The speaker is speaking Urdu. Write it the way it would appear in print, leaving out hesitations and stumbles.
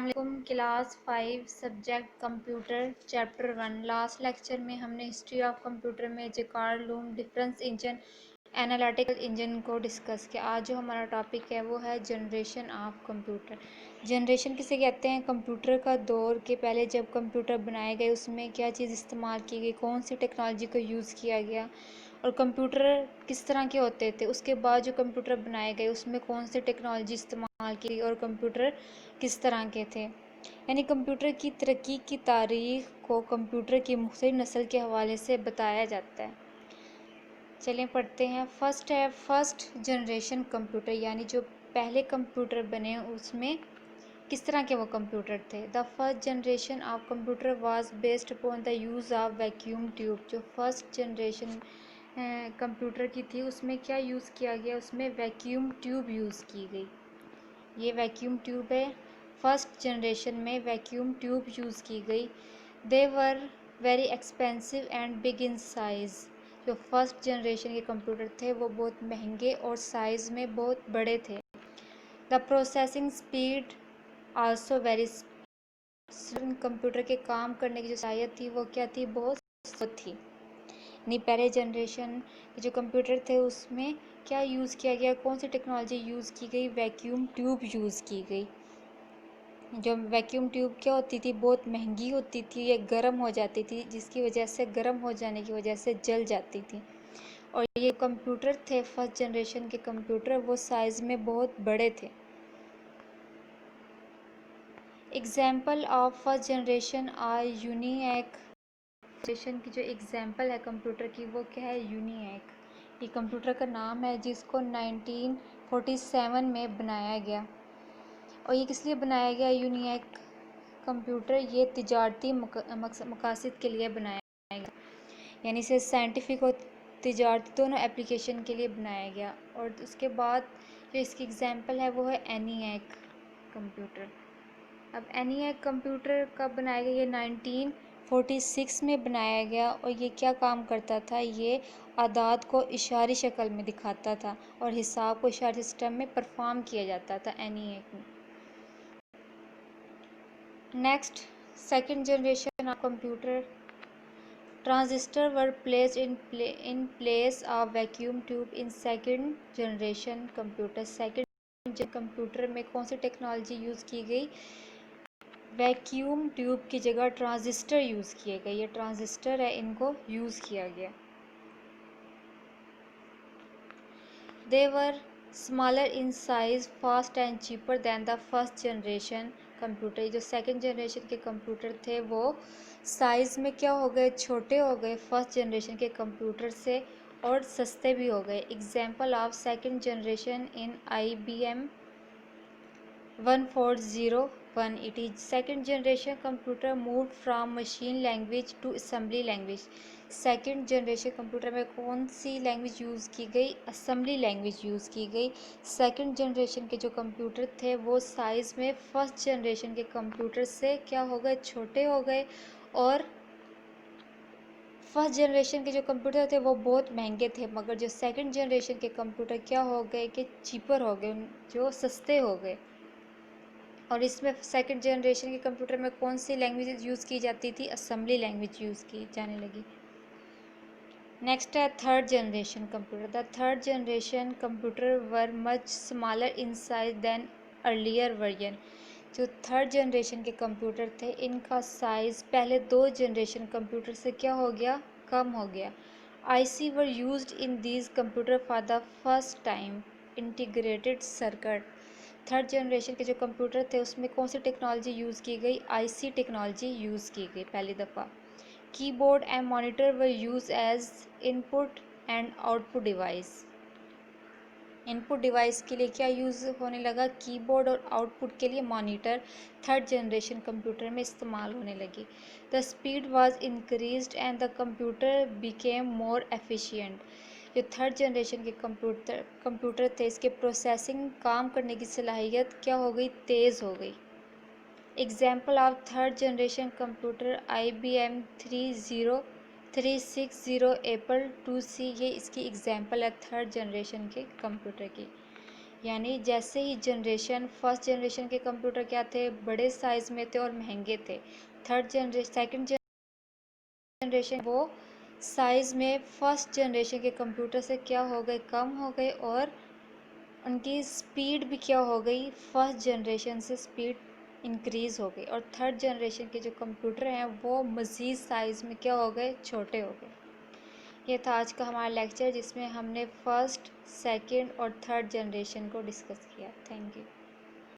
علیکم class 5 subject computer chapter 1 last lecture میں ہم نے ہسٹری آف کمپیوٹر میں jacquard loom difference engine analytical engine کو ڈسکس کیا۔ آج جو ہمارا ٹاپک ہے وہ ہے جنریشن آف کمپیوٹر۔ جنریشن کسے کہتے ہیں؟ کمپیوٹر کا دور کے پہلے جب کمپیوٹر بنائے گئے اس میں کیا چیز استعمال کی گئی، کون سی ٹیکنالوجی کو یوز کیا گیا اور کمپیوٹر کس طرح کے ہوتے تھے۔ اس کے بعد جو کمپیوٹر بنائے گئے اس میں کون سی ٹیکنالوجی استعمال کی گئی اور کمپیوٹر کس طرح کے تھے۔ یعنی کمپیوٹر کی ترقی کی تاریخ کو کمپیوٹر کی مختلف نسل کے حوالے سے بتایا جاتا ہے۔ چلیں پڑھتے ہیں۔ فرسٹ ہے فرسٹ جنریشن کمپیوٹر، یعنی جو پہلے کمپیوٹر بنے اس میں کس طرح کے وہ کمپیوٹر تھے۔ The first generation of computer was based upon the use of vacuum tube. جو فرسٹ جنریشن کمپیوٹر کی تھی اس میں کیا یوز کیا گیا، اس میں ویکیوم ٹیوب یوز کی گئی۔ یہ ویکیوم ٹیوب ہے، فرسٹ جنریشن میں ویکیوم ٹیوب یوز کی گئی۔ They were very expensive and big in size. جو فرسٹ جنریشن کے کمپیوٹر تھے وہ بہت مہنگے اور سائز میں بہت بڑے تھے۔ The processing speed also very computer کے کام کرنے کی جو صلاحیت تھی وہ کیا تھی، بہت سلو تھی۔ یعنی پہلے جنریشن کے جو کمپیوٹر تھے اس میں کیا یوز کیا گیا، کون سی ٹیکنالوجی یوز کی گئی، ویکیوم ٹیوب یوز کی گئی۔ جو ویکیوم ٹیوب کیا ہوتی تھی، بہت مہنگی ہوتی تھی، یہ گرم ہو جاتی تھی جس کی وجہ سے گرم ہو جانے کی وجہ سے جل جاتی تھی۔ اور یہ کمپیوٹر تھے فرسٹ جنریشن کے کمپیوٹر، وہ سائز میں بہت بڑے تھے۔ Example of first generation are UNIVAC. Generation کی جو ایگزامپل ہے کمپیوٹر کی وہ کیا ہے، یونیاک۔ یہ کمپیوٹر کا نام ہے جس کو 1947 میں بنایا گیا۔ اور یہ کس لیے بنایا گیا یونیاک کمپیوٹر، یہ تجارتی مقاصد کے لیے بنایا گیا، یعنی اسے سائنٹیفک اور تجارتی دونوں اپلیکیشن کے لیے بنایا گیا۔ اور اس کے بعد جو اس کی ایگزامپل ہے وہ ہے اینیاک کمپیوٹر۔ اب اینیاک کمپیوٹر کب بنایا گیا، یہ 1946 میں بنایا گیا۔ اور یہ کیا کام کرتا تھا، یہ اعداد کو اشاری شکل میں دکھاتا تھا اور حساب کو اشاری سسٹم میں پرفارم کیا جاتا تھا اینیاک میں۔ Next second generation of computer. Transistor were placed in place of vacuum tube in second generation computer. Second computer میں کون سی ٹیکنالوجی یوز کی گئی، ویکیوم ٹیوب کی جگہ ٹرانزسٹر یوز کیے گئے۔ یہ ٹرانزسٹر ہے، ان کو یوز کیا گیا۔ They were smaller in size, fast and cheaper than the first generation computer۔ جو سیکنڈ جنریشن کے کمپیوٹر تھے وہ سائز میں کیا ہو گئے، چھوٹے ہو گئے فرسٹ جنریشن کے کمپیوٹر سے اور سستے بھی ہو گئے۔ Example of second generation in IBM 1401۔ It is second generation computer moved from machine language to assembly language۔ Second generation computer میں کون سی لینگویج یوز کی گئی، اسمبلی لینگویج یوز کی گئی۔ سیکنڈ جنریشن کے جو کمپیوٹر تھے وہ سائز میں فرسٹ جنریشن کے کمپیوٹر سے کیا ہو گئے، چھوٹے ہو گئے۔ اور فرسٹ جنریشن کے جو کمپیوٹر تھے وہ بہت مہنگے تھے، مگر جو سیکنڈ جنریشن کے کمپیوٹر کیا ہو گئے کہ چیپر ہو گئے، جو سستے ہو گئے۔ اور اس میں سیکنڈ جنریشن کے کمپیوٹر میں کون سی لینگویج یوز کی جاتی تھی، اسمبلی لینگویج یوز کی جانے لگی۔ نیکسٹ ہے third generation computer. The third generation computer very much smaller in size than earlier version. جو تھرڈ جنریشن کے کمپیوٹر تھے ان کا سائز پہلے دو جنریشن کمپیوٹر سے کیا ہو گیا، کم ہو گیا۔ IC were used in these computer for the first time. Integrated circuit. Third generation کے جو کمپیوٹر تھے اس میں کون سی ٹیکنالوجی یوز کی گئی، IC ٹیکنالوجی یوز کی گئی پہلی دفعہ۔ کی board and monitor were use as in put and out put device. In put device کے لیے کیا یوز ہونے لگا، کی بورڈ، اور آؤٹ پٹ کے لیے مانیٹر تھرڈ جنریشن کمپیوٹر میں استعمال ہونے لگی۔ The speed was increased and the computer became more efficient. جو تھرڈ جنریشن کے کمپیوٹر تھے اس کے پروسیسنگ کام کرنے کی صلاحیت کیا ہو گئی، تیز ہو گئی۔ Example of third generation computer IBM 3060 apple IIc۔ یہ اس کی ایگزامپل ہے تھرڈ جنریشن کے کمپیوٹر کی۔ یعنی جیسے ہی فرسٹ جنریشن کے کمپیوٹر کیا تھے، بڑے سائز میں تھے اور مہنگے تھے. سیکنڈ جنریشن وہ سائز میں فرسٹ جنریشن کے کمپیوٹر سے کیا ہو گئے، کم ہو گئے، اور ان کی سپیڈ بھی کیا ہو گئی، فرسٹ جنریشن سے سپیڈ انکریز ہو گئی. اور تھرڈ جنریشن کے جو کمپیوٹر ہیں وہ مزید سائز میں کیا ہو گئے، چھوٹے ہو گئے. یہ تھا آج کا ہمارا لیکچر جس میں ہم نے فرسٹ، سیکنڈ اور تھرڈ جنریشن کو ڈسکس کیا. Thank you.